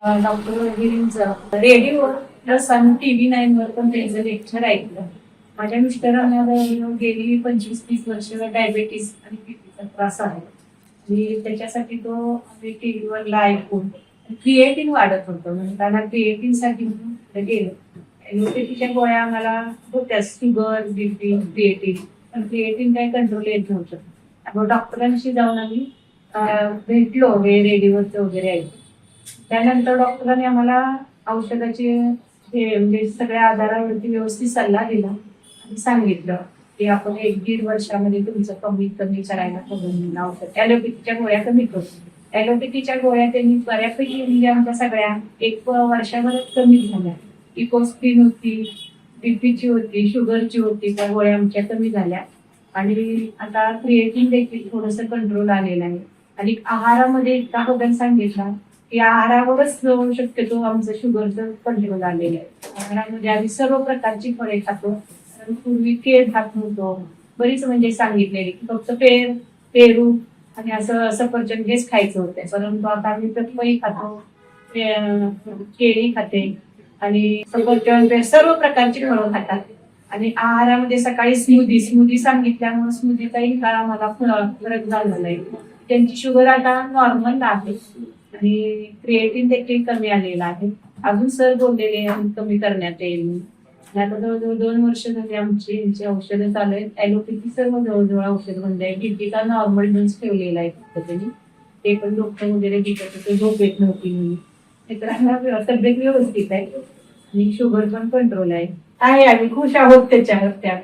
Doctor गिरींचं रेडिओवर plus आणि TV9 वर पण त्यांचं लेक्चर ऐकलं. माझ्या मिस्टरांना गेली 25-30 वर्ष डायबेटीस आणि बीपीचा त्रास आहे आणि त्याच्यासाठी तो आम्ही टीव्हीवर ऐकून क्रिएटिन वाढत होतं. म्हणताना क्रिएटिन साठी म्हणून गेलो. ॲलोपॅथीच्या गोळ्या आम्हाला होत्या, शुगर, बीपी, क्रिएटिन. पण क्रिएटिन काही कंट्रोल येत नव्हतं. मग डॉक्टरांशी जाऊन आम्ही भेटलो, हे रेडिओवरचं वगैरे ऐकलं. त्यानंतर डॉक्टरांनी आम्हाला औषधाचे म्हणजे सगळ्या आजारावरती व्यवस्थित सल्ला दिला आणि सांगितलं की आपण 1-1.5 वर्षामध्ये तुमचं कमीत कमी करायला बघून औषध ॲलोपॅथीच्या गोळ्या कमी करू. ॲलोपॅथीच्या गोळ्या त्यांनी बऱ्यापैकी म्हणजे आमच्या सगळ्या 1 वर्षाभरात कमी झाल्या. इकोस्प्रिन होती, बीपीची होती, शुगरची होती, त्या गोळ्या आमच्या कमी झाल्या आणि आता क्रिएटिन देखील थोडंसं कंट्रोल आलेलं आहे. आणि आहारामध्ये इतका बदल सांगितला की आहारावरच शक्यतो आमचं शुगरचं कंट्रोल आलेलं आहे. आहारामध्ये आम्ही सर्व प्रकारची फळे खातो. पूर्वी केळ खात नव्हतो. बरीच म्हणजे सांगितलेली की फक्त पेरू आणि असं सफरचंद हेच खायचं होतं. परंतु आता आम्ही पपई खातो, केळी खाते आणि सफरचंद सर्व प्रकारची फळं खातात. आणि आहारामध्ये सकाळी स्मूदी सांगितल्यामुळे स्मूदीचाही काळ मला फरक झालेला आहे. त्यांची शुगर आता नॉर्मल आहे आणि क्रिएटिन देखील कमी आलेला आहे. अजून सर बोललेले कमी करण्यात येईल. आता जवळजवळ 2 वर्ष झाली आमची औषधं चालू आहेत. ॲलोपॅथी सर्व जवळजवळ औषध बंद आहे. बीपीचा नॉर्मल डोस ठेवलेला आहे फक्त त्यांनी. ते पण डॉक्टर वगैरे दिसत होते, झोप येत नव्हती म्हणून. तब्येत व्यवस्थित आहे आणि शुगर पण कंट्रोल आहे. आम्ही खुश आहोत त्याच्यावर.